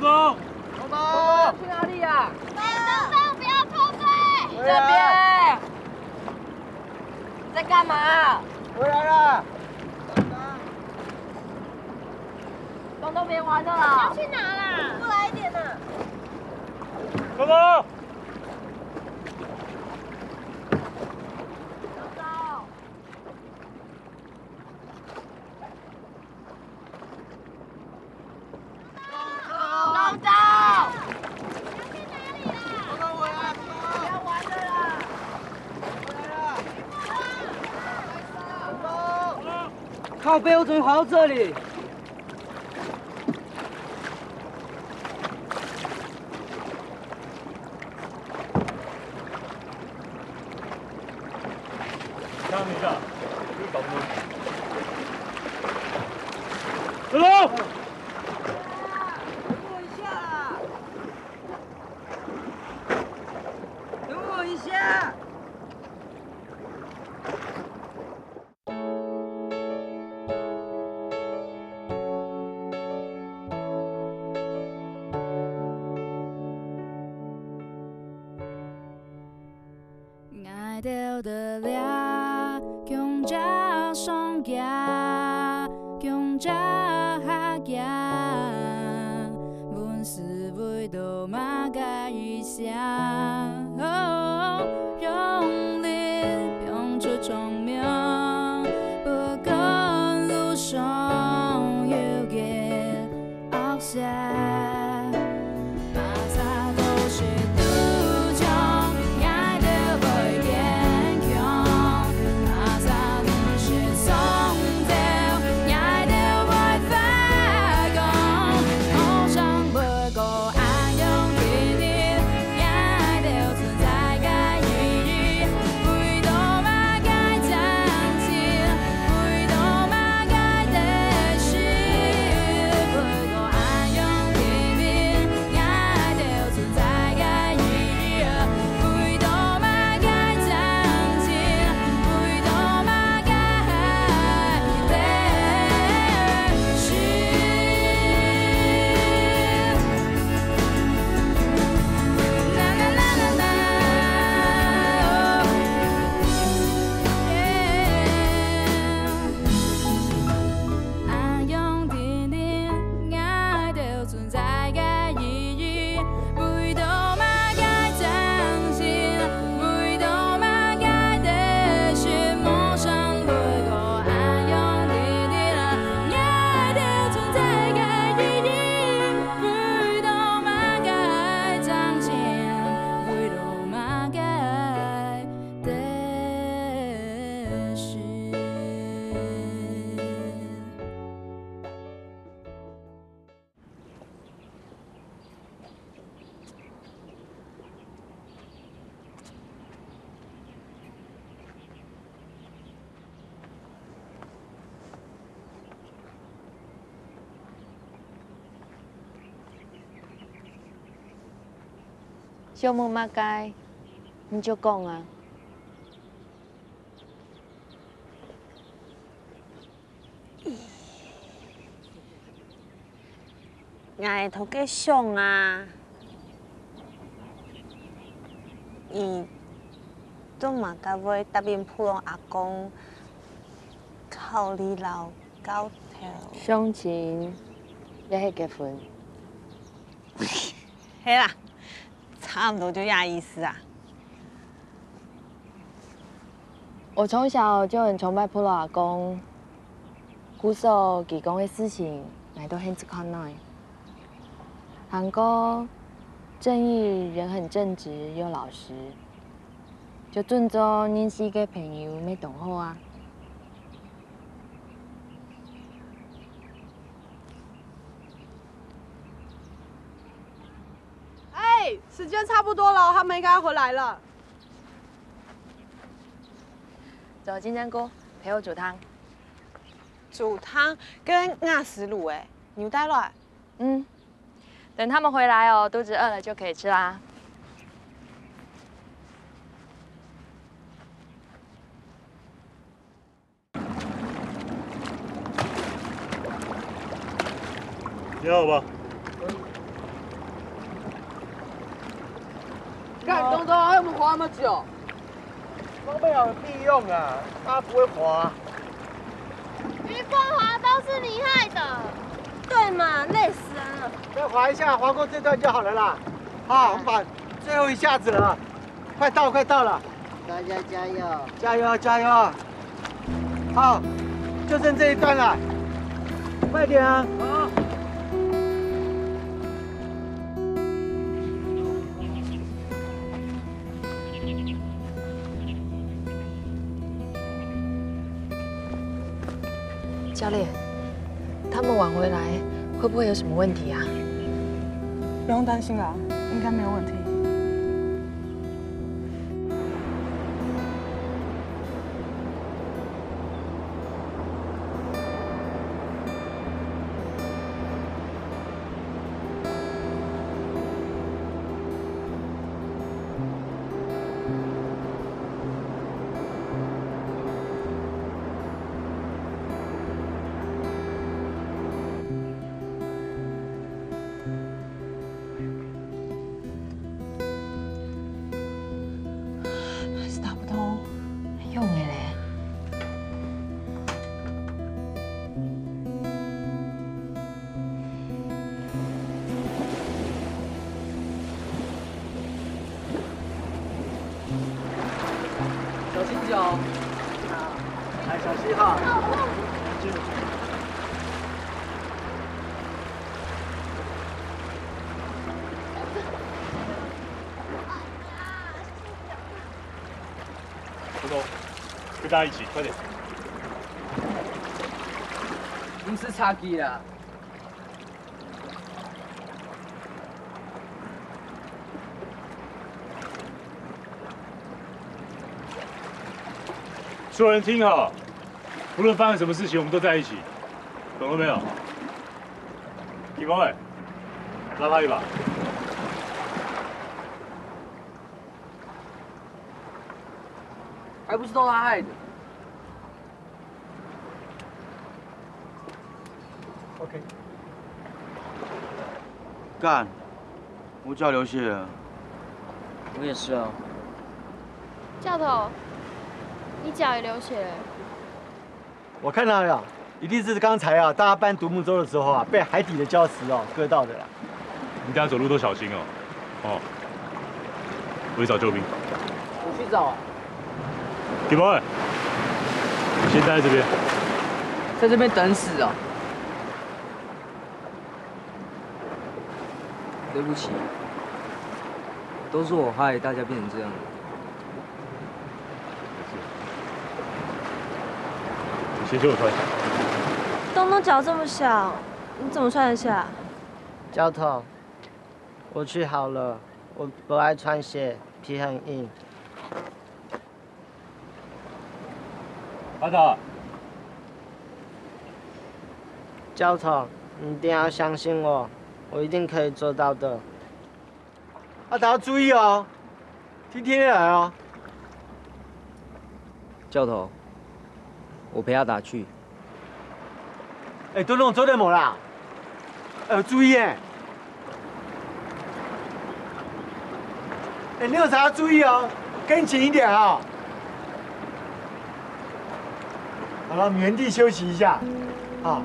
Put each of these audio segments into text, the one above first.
东，东东，去哪里呀？东东，不要脱队！这边。在干嘛？回来了。东东，别玩了啦！要去哪啦？过来一点呐！东东。 靠背，我怎么跑到这里？等一下，你搞什么？东东，等我一下啦！等我一下！ 爱着得了，强者双脚，强者下行，阮是为着嘛甲一声，用力拼出聪明，不管路上有个恶蛇。 小木马街，你就讲啊。俺头家想啊，伊都嘛甲要答应普通阿公，靠你老高头。相亲也是结婚。嘿啦。 差不多就那意思啊！我从小就很崇拜普罗阿公，古时义工的事情，我都很去看耐。韩国正义人很正直又老实，就尊重认识的朋友没同好啊。时间差不多了，他们应该要回来了。走，金针菇，陪我煮汤。煮汤跟鸭丝卤哎，牛带来。等他们回来哦，肚子饿了就可以吃啦。你好吧？干东东，还有我们滑那么久？装备有屁用啊，他不会滑。余光华都是你害的。对嘛，累死人了。再滑一下，滑过这段就好了啦。好，我们把最后一下子了，快到了。大家加油！加油加油！好，就剩这一段了，快点啊！好。教练，他们晚回来会不会有什么问题啊？不用担心啦，应该没有问题。打不通，用的嘞。小心脚。来，小心哈。东东，跟大家一起，快点。临时插机啦。所有人听好，无论发生什么事情，我们都在一起，懂了没有？李光伟，拉他一把。还不是都他害的。OK。干，我脚流血了。我也是啊。教头，你脚也流血了。我看到了，一定是刚才啊，大家搬独木舟的时候啊，被海底的礁石哦割到的啦。你等下走路都小心哦。哦。我去找救兵。我去找啊。李光伟，你先待在这边。在这边等死啊！对不起，都是我害大家变成这样的。你先给我穿。东东脚这么小，你怎么穿得下？教头，我去好了，我不爱穿鞋，皮很硬。阿达，教头，你一定要相信我，我一定可以做到的。阿达要注意哦，听天天来哦。教头，我陪阿达去。哎，都弄走点么啦？注意哎！哎，你有啥要注意哦？跟紧一点啊！好了，原地休息一下，啊。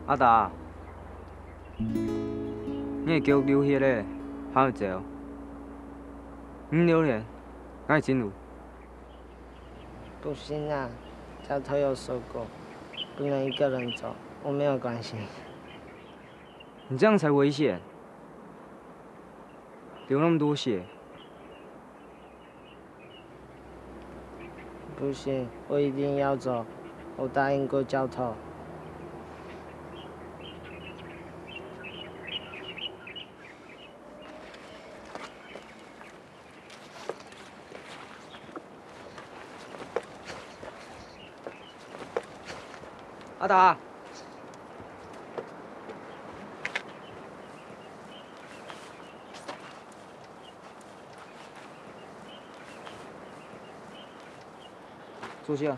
阿达，你会叫留迄个好有济哦？唔留咧，爱真有。不行啊，教头有说过，不能一个人走，我没有关系。你这样才危险，流那么多血。不行，我一定要走，我答应过教头。阿达，坐下。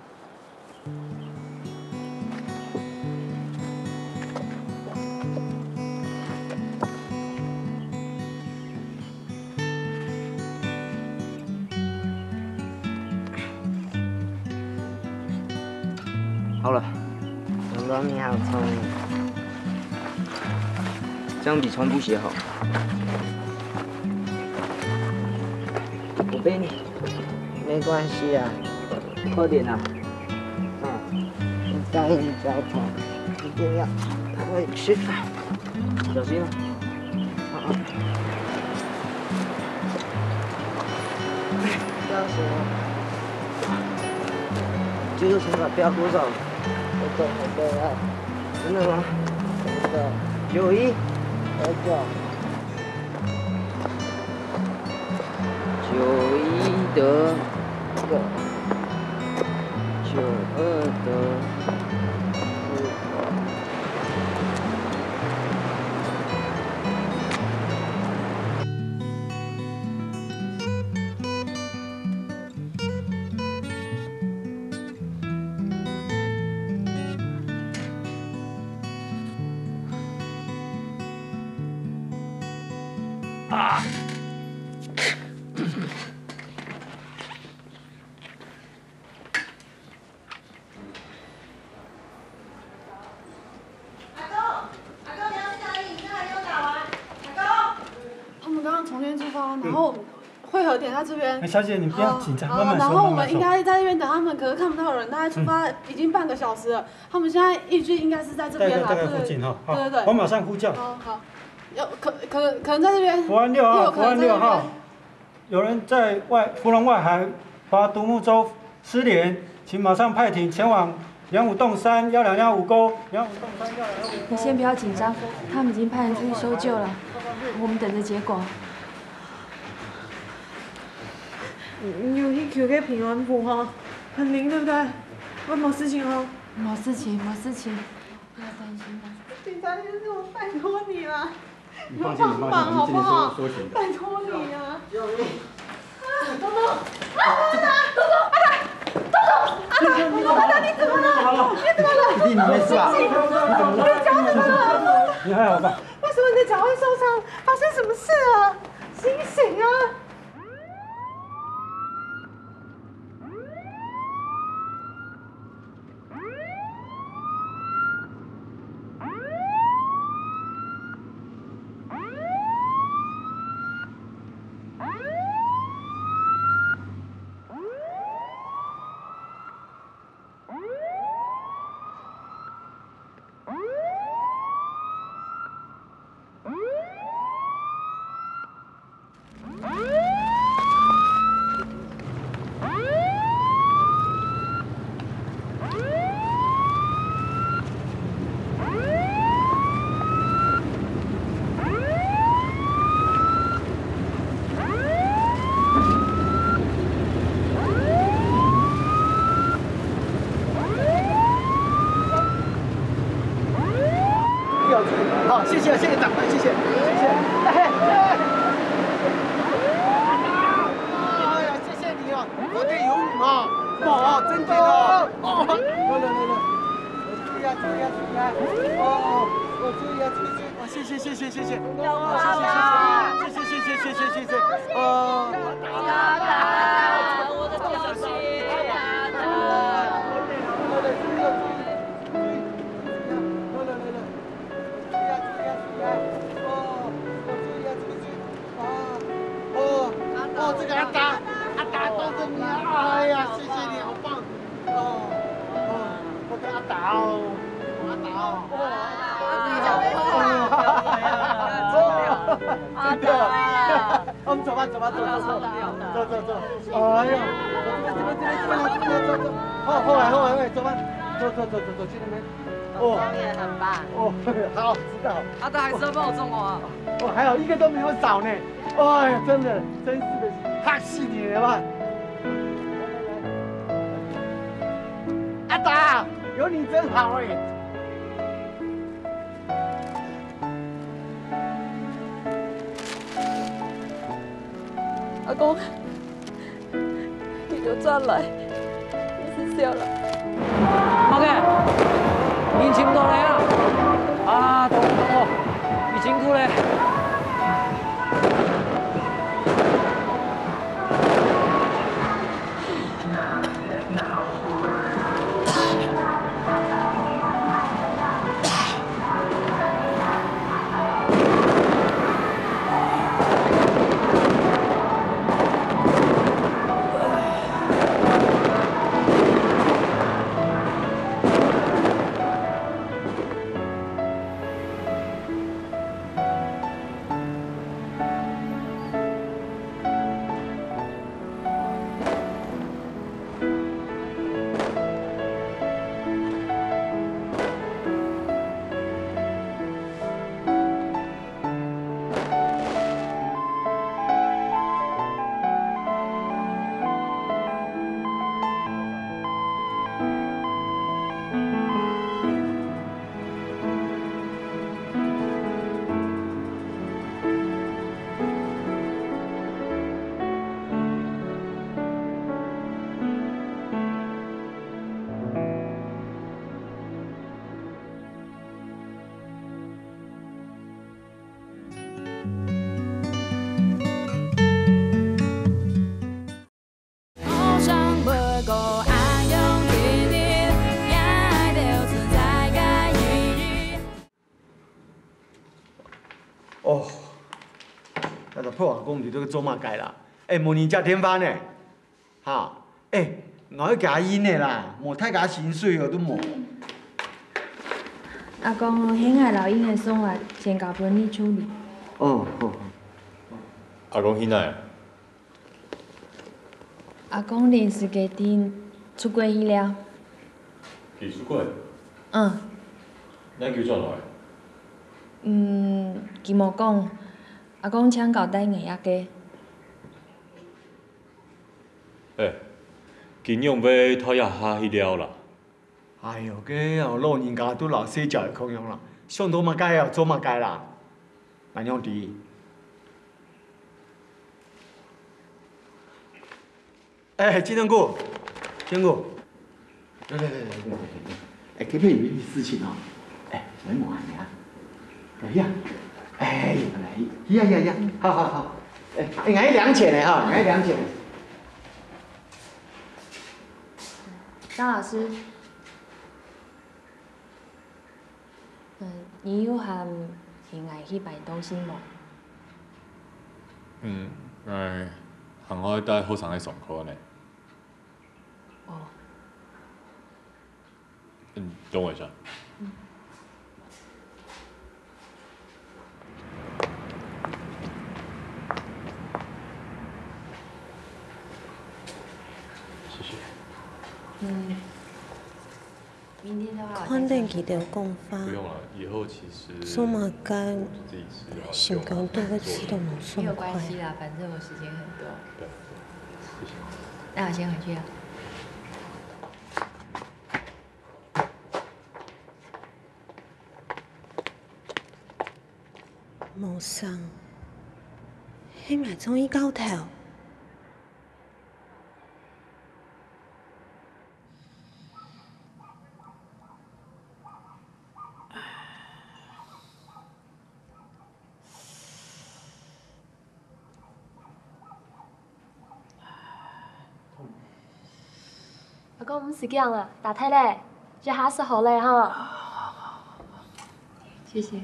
好了。哥哥，你好聪明，这样比穿布鞋好。我背你。没关系啊，快点啊！我答应教头，一定要回去。小心啊！要什么？这个惩罚不要多少。我懂了，真的吗？真的。91、29。91得1，92得4。啊！他们刚刚从这边出发，然后汇合点在这边。小姐，你不要紧张，慢慢说。然后我们应该在这边等他们，可是看不到人，大概出发已经半个小时了。他们现在预计应该是在这边啦，大概附近哈。对对。我马上呼叫。好。可能在这边。福安6号，有人在芙蓉外海划独木舟失联，请马上派艇前往25洞3 1215沟。你先不要紧张，他们已经派人出去搜救了，我们等着结果。有一球给平安符哈，很灵对不对？没事情哦。没事情，不要担心啦。警察先生，我拜托你了。你放心，好不好？拜托你啊！东东，阿达，你怎么了？弟弟，你没事吧？我的脚怎么了？你还好吧？为什么你的脚会受伤？发生什么事了？醒醒啊！好，谢谢长官，谢谢。哎呀，谢谢你啊，昨天有雨嘛，真的。来。谢谢谢谢谢谢，有爸爸，谢谢谢谢谢谢谢谢，爸爸，我的表情，爸爸。哦，这个阿达抱着你啊！哎呀，谢谢你，好棒！我的阿达哦，阿达哦，阿达，我们走吧，走。哎呀，走，后来，走吧，走，去那边。表演很棒。好，知道。阿达还是要帮我种花。还有一个都没有少呢。哎呀，真是的，太细腻了吧！阿达，有你真好哎。阿公，你就转来，你是笑了。马哥，年轻到嚟啊！啊，等我，你辛苦咧。哦，那个破瓦工你这个做嘛改啦？模拟才天翻呢，哈，我去加烟的啦，莫太加薪水哦，都莫。阿公，迄个老鹰的送法先交本你处理。哦，好。阿公现在？阿公临时决定出国去了。去出国？嗯。咱叫转来？伊无讲。阿公请交代硬仔家。金用要讨亚哈去了啦。哎呦，个老人家都老睡觉的空样啦，上多嘛该啊，做嘛该啦，哪样滴？金正姑，来，这边有一事情哦，来问下你啊，来呀，来，呀，好，俺2钱的哈，俺2钱。张老师，你有喊现爱去买东西无？行我带好上来上课呢。哦。等我一下。谢谢。明天的话。肯定记得讲法。不用了，以后其实。做嘛该，自己吃就好。想讲多个吃都冇爽快。没有关系啦，反正我时间很多。对，谢谢。那我先回去了。冇送，迄咪终于到头。公唔是这样了，打太嘞，这还是好嘞哈。谢谢。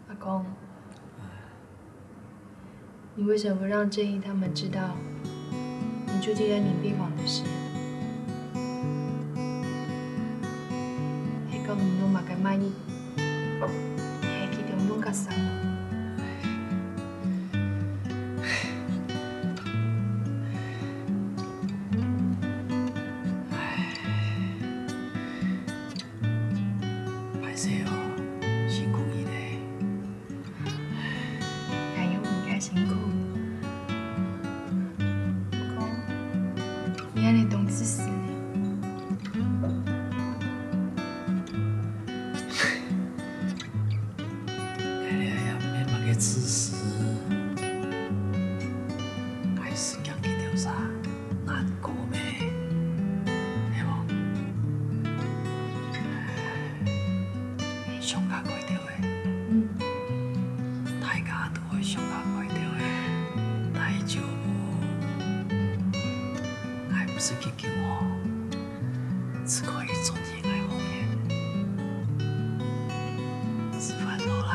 阿公，你为什么不让正义他们知道你住进人民病房的事？迄个唔用嘛个满意，还记得用个啥？歹势哦，辛苦伊嘞。哪有唔该辛苦？不过你安尼懂自私呢？自私，该是讲去调查难过咩？对无？上家过着的，大家都会上家过着的，大丈夫，还不是去救我，只可以尊严来奉献，吃饭了啦。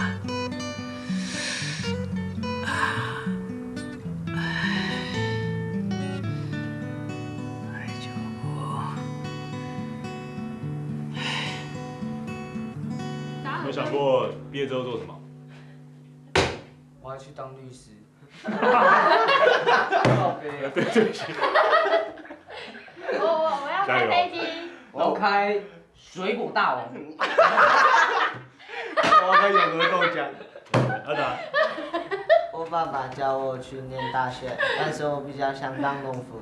有想过毕业之后做什么？我要去当律师。对不起。我要开飞机。我要开水果大王。我要开永和豆浆。阿达。我爸爸叫我去念大学，但是我比较想当农夫。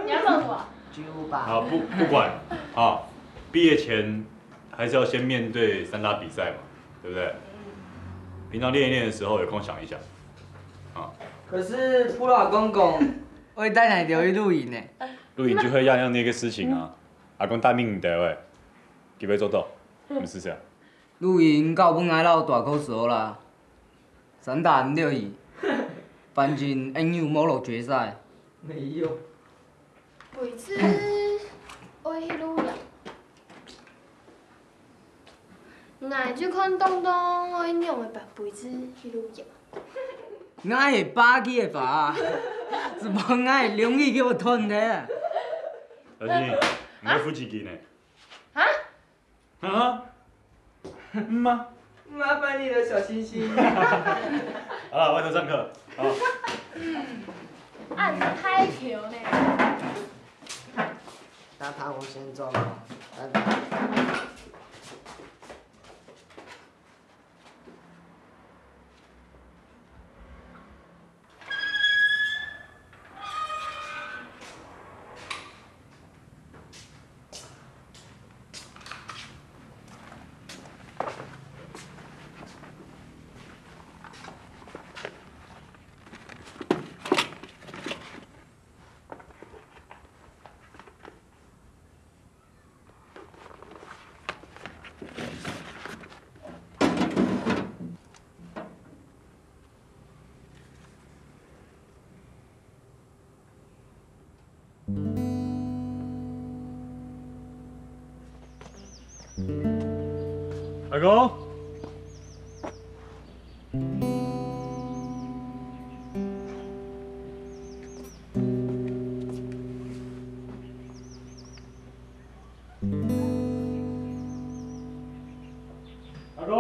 你要做什么？巨无霸。好，不管啊，毕业前还是要先面对3大比赛嘛，对不对？平常练一练的时候，有空想一想，啊。可是普老公公，我等下就去露营呢。露营就会样样那个事情啊，阿公答应的喂，几杯做到，没事噻。露营到本来老大口数啦，3打唔对伊，反正因有冇落决赛。没有。每次我去旅游，哪就看东东我用的白杯子去旅游。我会把起的吧，是无我会容易叫我吞的。小心，你要付几斤呢？啊？啊？吗？麻烦你了，小星星。好了，外头上课，好。按开球呢。那他我先走了，拜拜。阿公。阿公。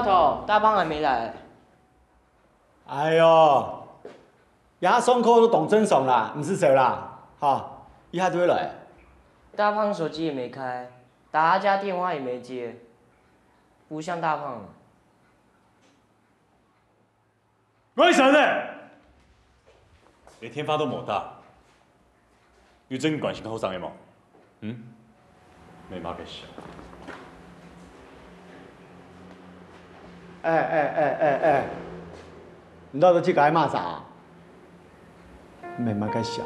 头，大胖还没来。哎呦，牙松口都懂真怂啦，不是谁啦？哈，一下就会来。大胖手机也没开，打他家电话也没接，不像大胖。为什么？连天发都冇大，有真关心好上的冇？没马给想。哎，你到底这个爱骂啥？没马该想。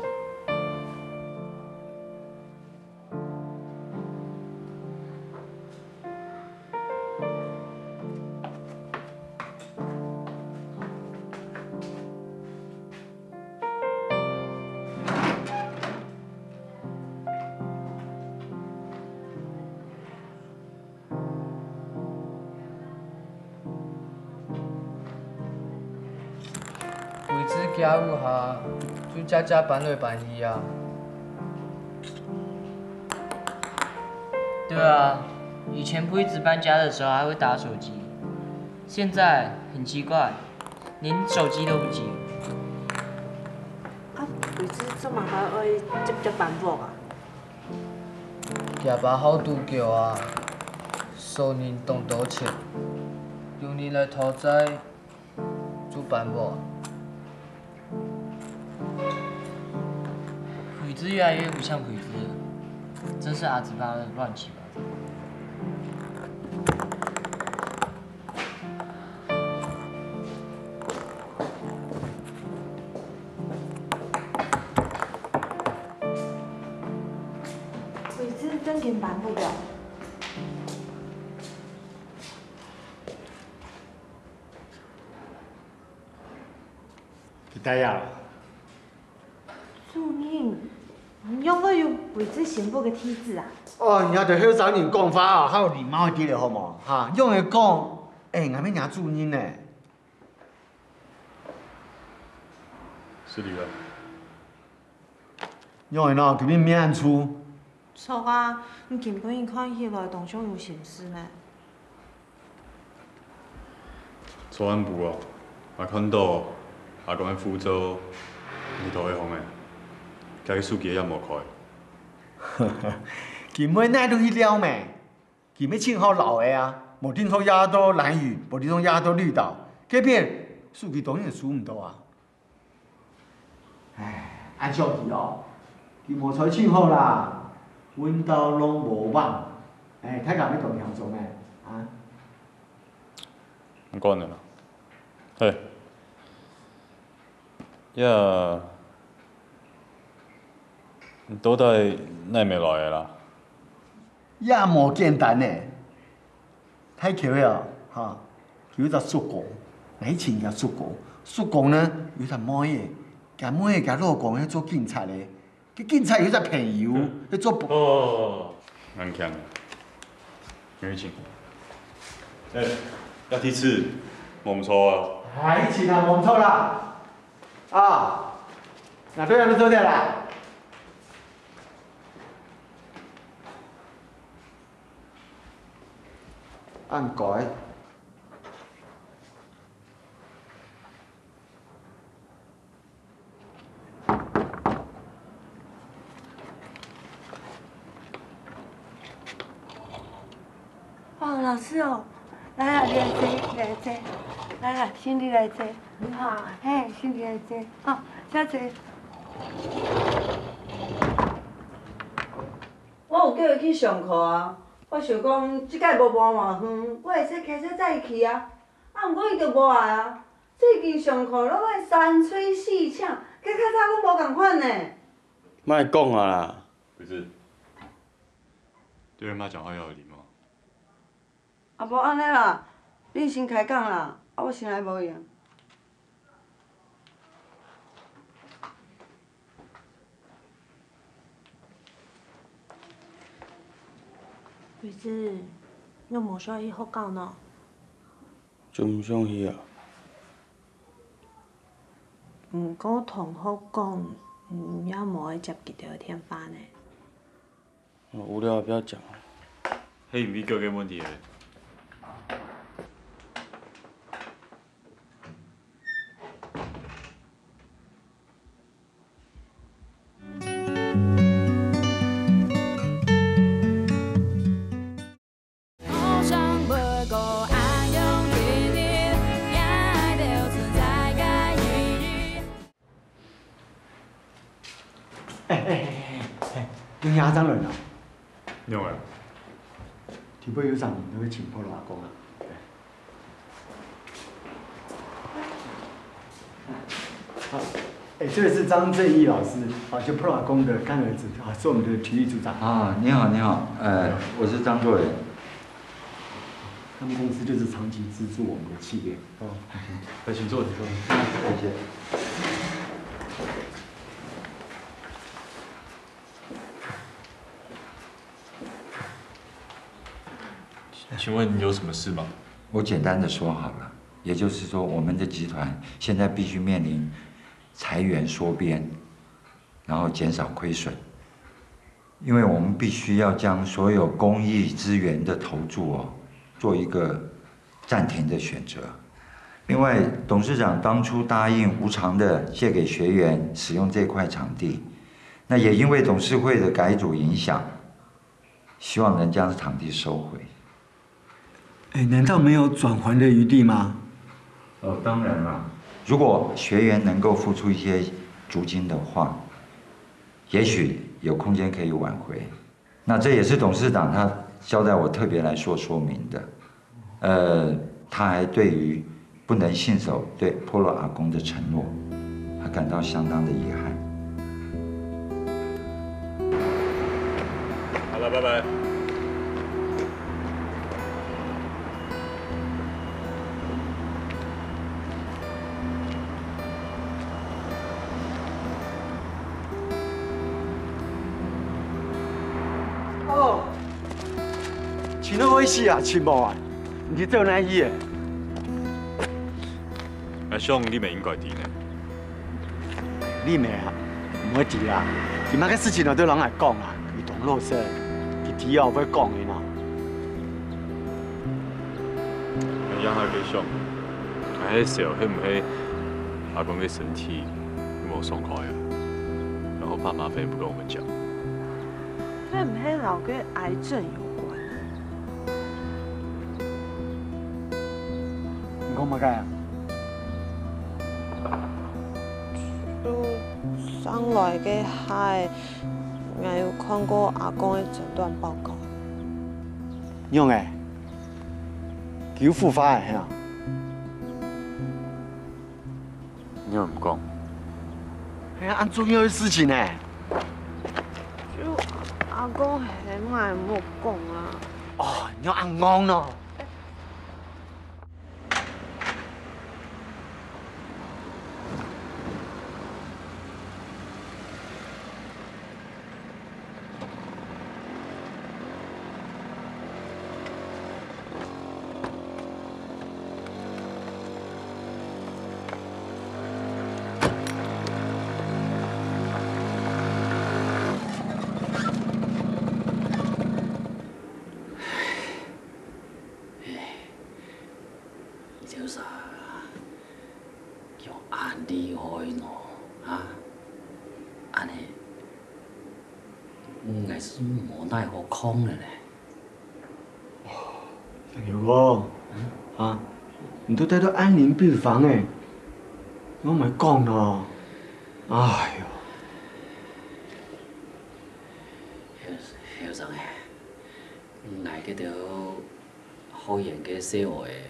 家务下，就家搬来搬去啊。对啊，以前不一直搬家的时候还会打手机，现在很奇怪，连手机都不接。啊，为此做嘛还爱接搬布啊？家爸好拄叫啊，收人动多钱，用你来讨债做搬布。鬼子越来越不像鬼子了，真是阿子巴的乱七八糟。鬼子真紧搬不了。你呆呀？主任，用我有鬼子宣布的体制啊？哦，你要对好找人讲法哦，较有礼貌一点的好无？哈，用的讲，俺要领主任呢。是你了。用的喏，给你免案处。错啊，你根本伊看起来当中有心思呢。错案部哦，我看到阿公的福州，你头会红的，家己书记也无开。根本哪都去了咩？根本凊好老的啊，无听说亚多蓝屿，无听说亚多绿岛，这边书记当然输唔到啊。唉，按照伊哦，伊无才凊好啦，阮兜拢无网，哎，太敢要动向中诶，啊？唔管了啦，嘿，呀，倒底奈未来的啦？也无简单呢，太巧了，哈，有只叔公，哪以前个叔公，叔公呢有只妹个，妹个老公去做警察的，佮警察有只朋友去做部。哦，蛮强的，没事情。哎，要梯次，冇错啊。哎，以前也冇错啦，啊，那对啊，你做点啦。按改。哦，老师哦，来啊，你来坐，你来坐，来啊，先你来坐。你好。嘿，先你来坐，哦，小姐。我有叫伊去上课啊。我想讲，即摆无搬偌远，我会使开车载伊去啊。啊，毋过伊就无来啊。最近上课拢爱三催四请，甲较早拢无共款呢。莫讲啊啦。不是，对人妈讲话要有礼貌。啊，无安尼啦，恁先开讲啦，啊，我先来无用。鬼子，你无需要去学校喏。就唔想去啊。毋过同学讲，也无爱接几条天发呢。无聊不要讲。迄毋是叫个问题诶。跟牙长人啊，用啊。提杯有啥人都会请破阿公啊。好，哎，这个是张正义老师，啊，就破阿公的干儿子啊，是我们的体育组长。啊，你好，你好，我是张作仁。他们公司就是长期资助我们的企业。哦，请坐，请坐。谢谢。请问有什么事吗？我简单的说好了，也就是说，我们的集团现在必须面临裁员缩编，然后减少亏损，因为我们必须要将所有公益资源的投注做一个暂停的选择。另外，董事长当初答应无偿的借给学员使用这块场地，那也因为董事会的改组影响，希望能将场地收回。哎，难道没有转还的余地吗？哦，当然了。如果学员能够付出一些租金的话，也许有空间可以挽回。那这也是董事长他交代我特别来说明的。他还对于不能信守对波罗阿公的承诺，他感到相当的遗憾。好了，拜拜。哦，请到位是啊，请无啊，你做哪去的？阿兄，你咪应该提呢。你咪啊，唔好提啦。今仔个事情都对人来讲啊，伊同老师，伊提后要讲的喏。让他给兄，迄时候迄唔迄阿公的身体有无爽快啊？然后怕麻烦不跟我们讲。那唔迄老跟癌症有关你讲乜解啊？就上来个海，我有看过阿公的诊断报告。用诶，有复发诶吓。你又唔讲？哎呀，按重要的事情呢。就阿公很爱莫讲啊。哦，你要按讲咯。就是叫安厉害喏，啊，安尼，还是无奈何空了呢。有无？啊，你都带到安宁病房诶，我咪讲咯。哎校长诶，挨个着好言嘅说话诶。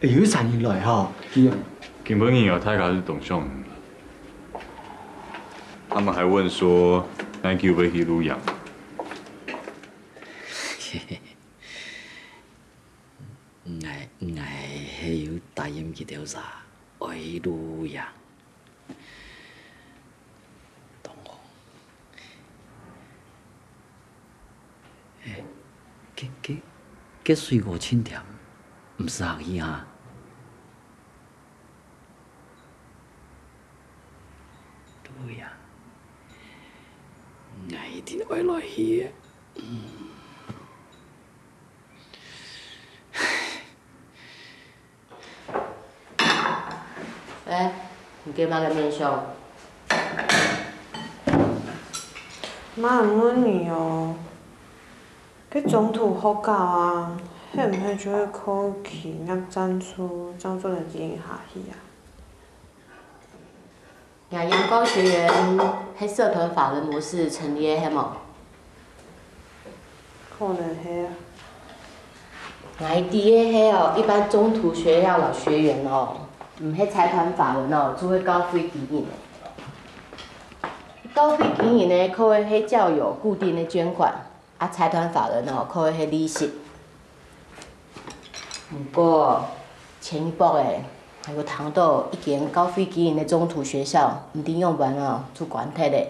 有3年来哈，根本有太卡是董兄，他们还问说，咱叫要去鲁阳。我系有答应去调查，爱去鲁阳。同学，计水5000条，唔是客气哈。鲁阳，我一定会来去的。你给妈个面相。妈唔问你哦，去总统福教啊，迄唔迄就会考去那展出张作人经营下去啊？亚阳光学员迄社团法人模式成立的迄无？可能系啊。我伫个迄哦，一般中途学校老学员哦，迄财团法人哦，做伙交费经营的。交费经营呢，靠迄较有固定的捐款，啊，财团法人哦，靠迄利息。不过前一步的，还有谈到一间交费经营的中途学校，毋顶用完哦，做管体的。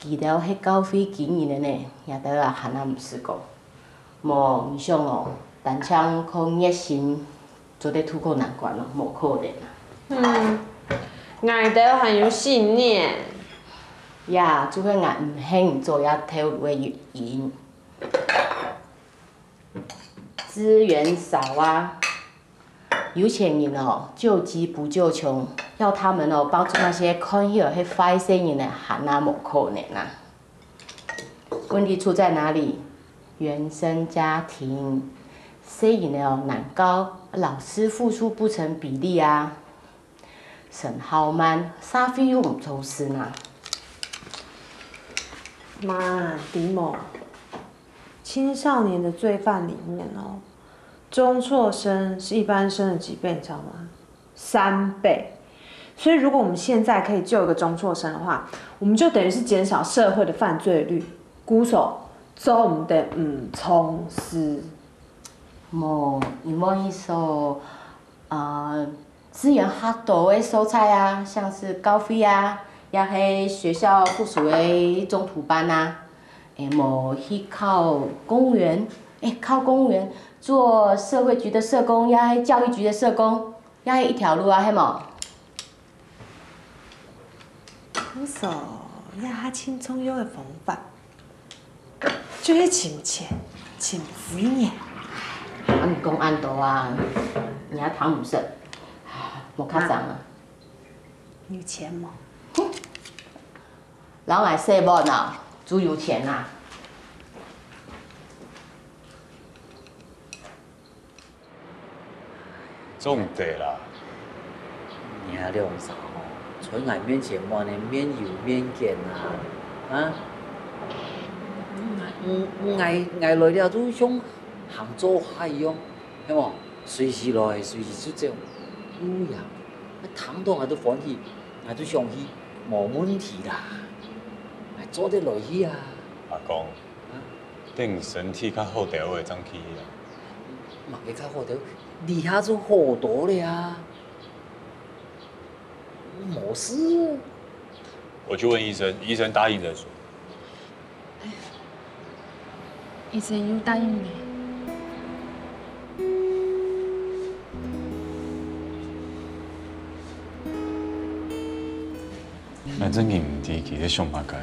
除了迄交费经营的呢，也得啊，喊啊毋是讲，无唔想哦。但像靠热心做得突破难关咯，无可能啊。爱得很有信念。呀，做伙俺唔肯做要投入的原因，资源少啊，有钱人哦救急不救穷，要他们哦帮助那些看有迄坏心人的，喊啊无可能啊。问题出在哪里？原生家庭。细人的难教，老师付出不成比例啊，省好慢，啥费用唔抽丝呢？妈，迪某，青少年的罪犯里面哦，中辍生是一般生的几倍，你知道吗？3倍。所以如果我们现在可以救一个中辍生的话，我们就等于是减少社会的犯罪率。鼓手做唔得唔充实。无，伊某意思资源较多的所在啊，像是高飞啊，也迄学校附属的中途班啊，无去考公务员，考公务员做社会局的社工，也迄教育局的社工，也迄一条路啊，迄无。鼓手也较轻松优的方法，就是请钱，请资源。啊，毋讲安度啊，你还谈唔顺，无较长啊。有钱吗？人爱细某呐，只有钱啊。重得啦。你还了啥吼？存在面前话呢，免油免见啊，啊？挨来了都想行做海用，系无？随时来，随时出走。有呀，躺到我都欢喜，我都上去，无问题啦。做得落去啊。阿公，等身体较好调的，才去啊。嘛会较好调，你遐做好多了啊。没事。我去问医生，医生答应再说。医生有答应没？反正你唔提起在上马街，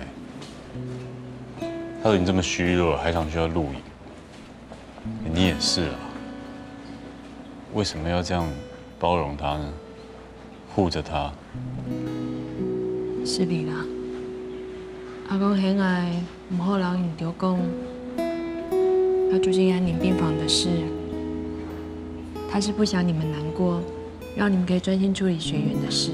他都已经这么虚弱了，还想去要录影，你也是啊。为什么要这样包容他呢？护着他。是你啦。阿公很爱唔好人用着讲，他住进安宁病房的事，他是不想你们难过，让你们可以专心处理学员的事。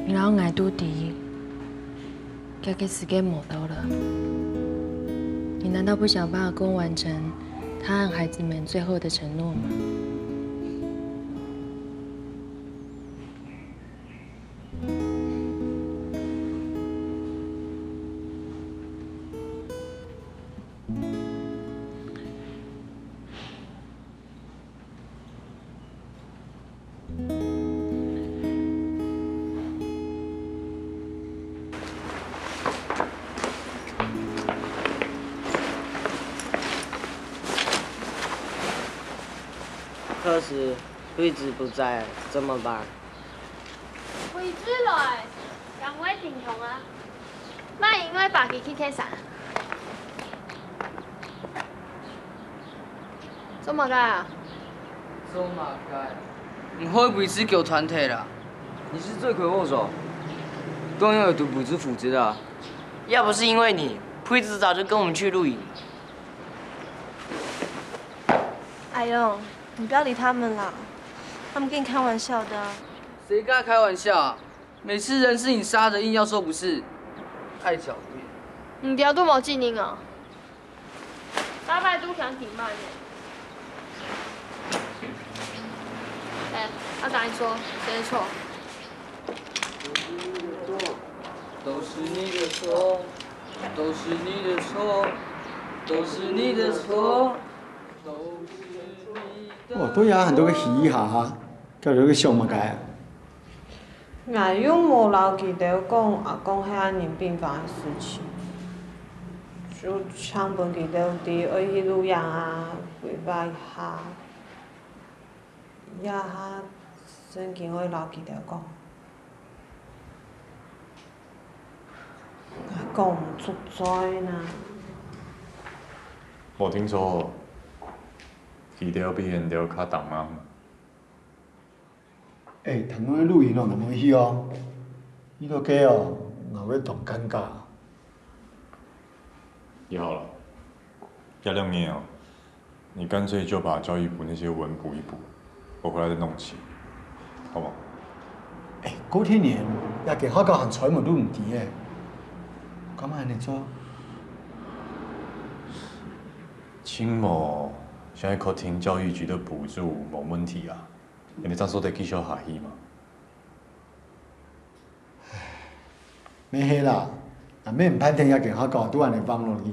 然后爱拄敌，该给时间磨到了。你难道不想帮阿公完成他和孩子们最后的承诺吗？可是位置不在，怎么办？位置来，让我顶通啊！莫因为爸爸去客上。做嘛该啊？做嘛该？你会不是狗团体啦？你是罪魁祸首，更要有毒不知腐殖的。要不是因为你，惠子早就跟我们去露营。哎呦，你不要理他们啦，他们跟你开玩笑的啊。谁跟他开玩笑啊？每次人是你杀的，硬要说不是，太狡辩。你不要对我记宁啊！大摆都想挺慢的。哎，阿达，你说谁的错？都是你的错，都是你的错，都是你的错。哦，对啊，很多个嘻哈哈，叫做个上嘛该啊。我又无留记得讲阿公迄安宁病房的事情，就常本记得伫爱去路养啊，几摆下，也哈曾经会留记得讲，阿公唔出灾呢。无听说，记得比现条较重啊。台湾的露营哦，难欢喜哦，伊都计哦，若要同尴尬。也好了，这2年哦，你干脆就把教育部那些文补一补，我回来再弄齐，好吗？古天年也给好教学材木都唔掂诶，咁安尼做？青某现在靠听教育局的补助没问题啊，因为这所得继续下去嘛。免迄啦，若免唔歹听也给好教，拄安尼放落去，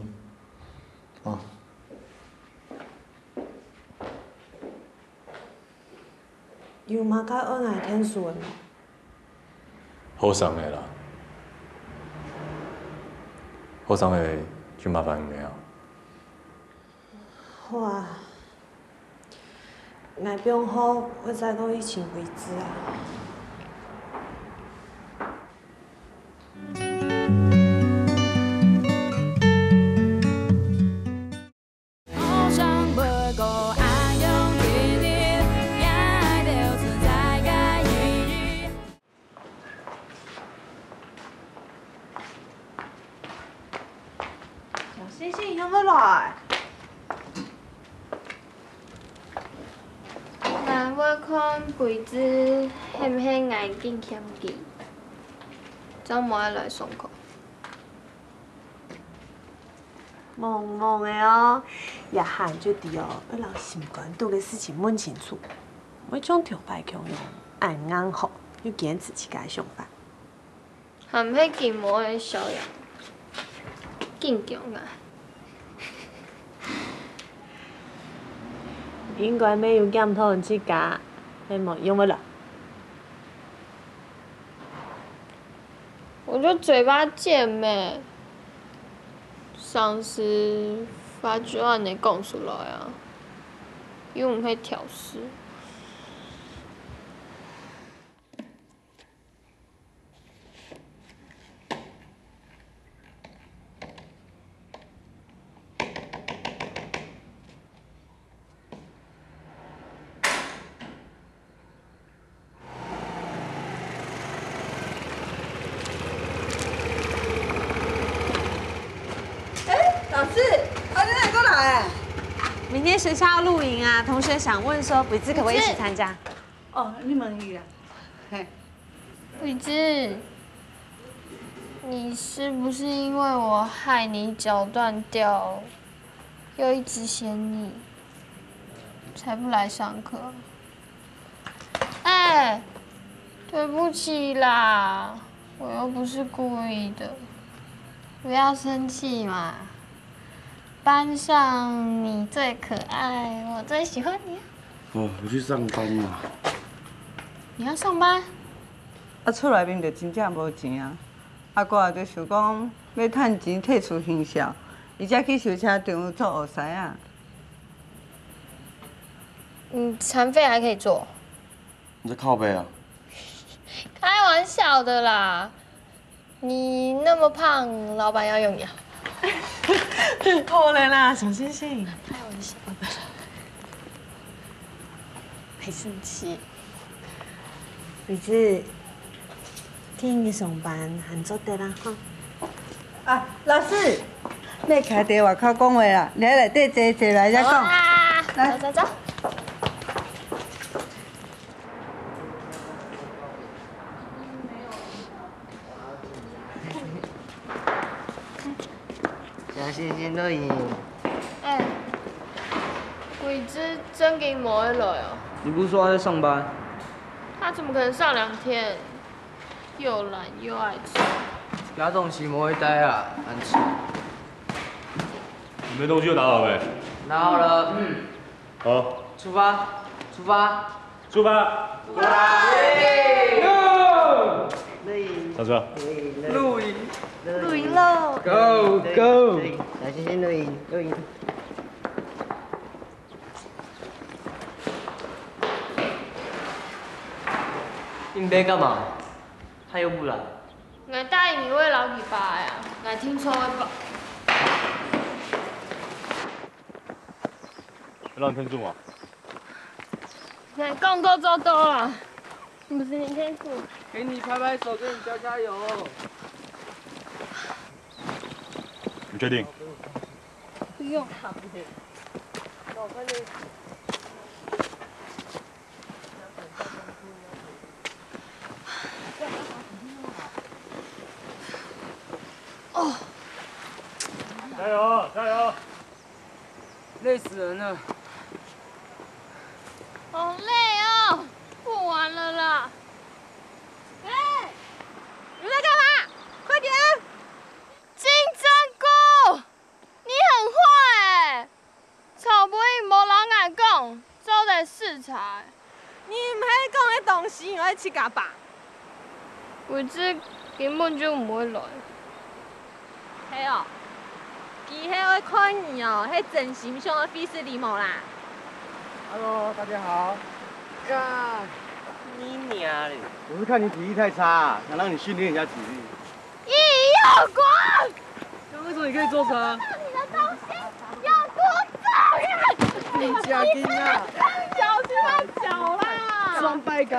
哦。有嘛甲恩爱天顺哦。好送的啦，好送的就麻烦你啊。好啊，爱病好，我知讲伊请为止啊。星星有冇来？那我看鬼子是不是爱紧欠记，怎么爱来上课？忙忙的哦，也喊就对哦，要让心肝做嘅事情问清楚，每种条摆强用，按啱好，要坚持自家上班。含迄件毛的小样，紧强啊！应该没有检讨自家，系冇用不了。我就嘴巴贱咩，上司发专案的讲出来啊，因为唔会调试。老师，你哪过来？明天学校要露营啊，同学想问说，鬼子可不可以一起参加？哦，你问伊啊。嘿，桂枝，你是不是因为我害你脚断掉，又一直嫌你，才不来上课？哎，对不起啦，我又不是故意的，不要生气嘛。班上你最可爱，我最喜欢你。哦，我去上班嘛。你要上班？啊，厝内面就真正无钱啊！啊，我也就想讲要趁钱退出学校，而且去修车场做学师啊。残废还可以做？你在靠背啊？开玩笑的啦！你那么胖，老板要用你啊？可怜啦，小星星。开玩笑的。别生气。妹子，听你上班很做得啦哈。啊，老师，你开伫外口讲话啦，你来内底坐来再讲。来，走走走。小星星都赢。哎，鬼子真给没来哦。你不是说他在上班？他怎么可能上2天？又懒又爱吃。家东西没会带啊，难吃。你们东西都拿好没？拿好了，好，出发，出发，出发！出发！上车。露营，露营喽 ！Go go！小星星露营，露营。你在干嘛？他又不来。我答应你会留去爸呀，我听错的爸。让你听住吗？我讲多做多啦，不是你天赋。给你拍拍手，给你加加油。你确定？不用。哦，加油，加油！累死人了。好累哦，不玩了啦。哎，你在干嘛？快点！金针菇，你很坏哎！草不赢无人爱讲，走在食材。你唔喺讲迄东西，我喺吃家吧。鬼子根本就唔会来。嘿哦，伊迄位看你哦，迄真心上的菲斯利莫啦。Hello， 大家好。呀，你娘嘞！我是看你体力太差，想让你训练一下体力。意有光。那为什么你可以坐车？你的东西要多重呀！你家丁啊！脚去他脚啦！双拜高。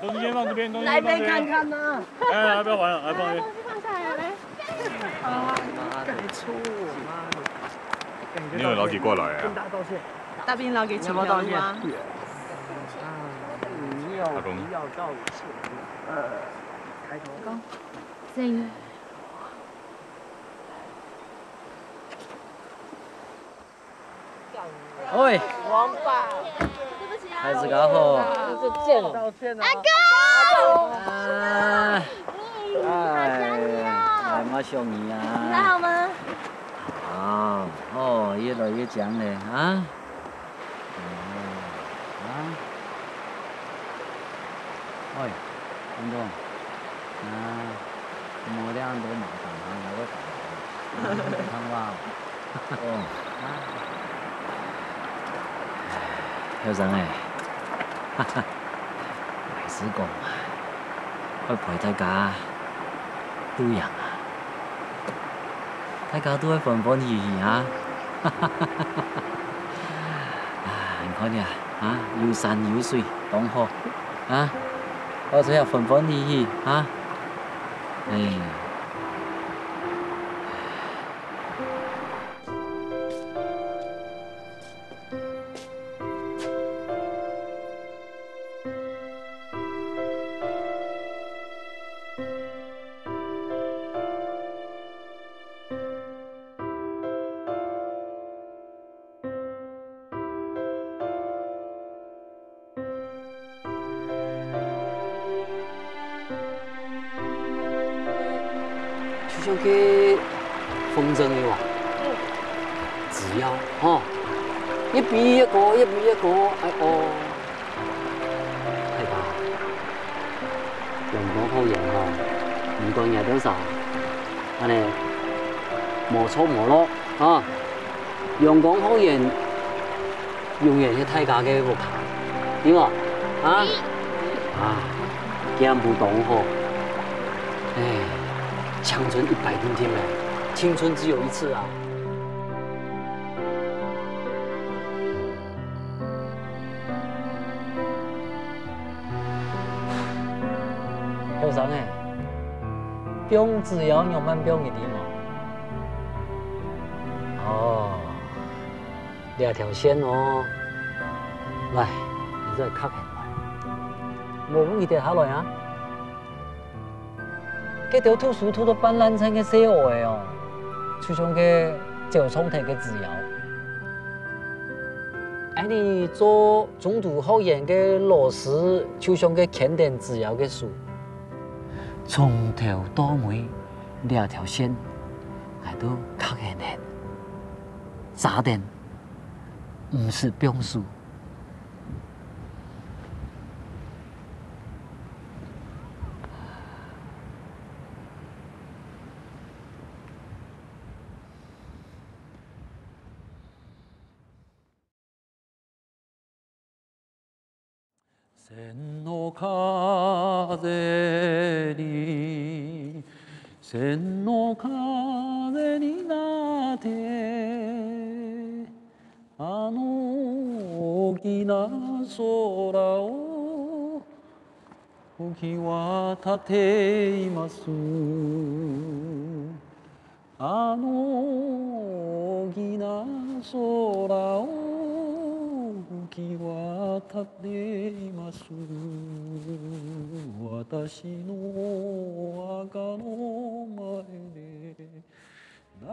东西先放这边，东西来先放这边。边看看呐。哎，不要玩了，来放这边。放下来嘞。啊，该错，妈的！你有老几过来啊？跟大家道歉。大兵老给请票了吗？不要道歉。抬头。高。声音。喂，王八，对不起啊。孩子搞好。道歉啊。阿哥。哎，妈想你啊。你还好吗？好，哦，越来越强了啊。喂，林总，没两多麻烦啊，我搞的，看吧。哦，校长哎，哈哈，还是讲，我陪大家露营啊，大家都会欢欢喜喜啊，哈哈哈哈啊，你看你啊，有山有水，多好啊！而且又欢欢喜喜啊，哎。像去风筝的哇，只要哈一比一個，一比一個，哎哦，係吧？陽光好型哈，唔講嘢多少，安尼冇錯冇落啊！陽光好型，永遠係大家嘅屋企，點啊？啊，見不懂吼，哎。青春100天天嘞，青春只有一次啊！后生诶，中只要用慢中一点嘛。哦，两条线哦，来，你再卡起来，无问题跌下来啊。这条土树土到半烂成个小河的哦，就像个交通体嘅自由。哎，你做中途后沿嘅老师，就像个牵点自由嘅树，从头到尾两条线，系都卡起来。早点，唔是变数。千の風に千の風になってあの大きな空を吹き渡っていますあの大きな空を吹き渡っています私の墓の前で流れ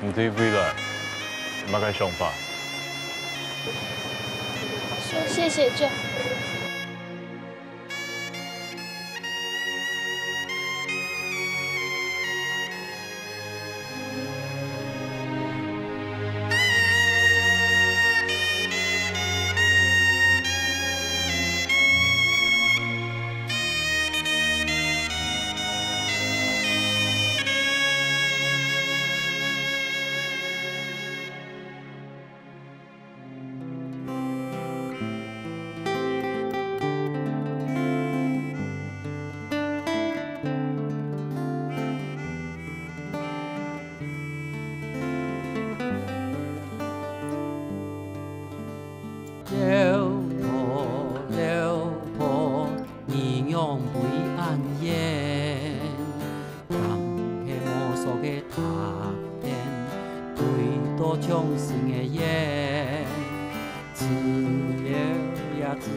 唔知未來乜嘅想法？说谢谢就好。相信的夜，自由也自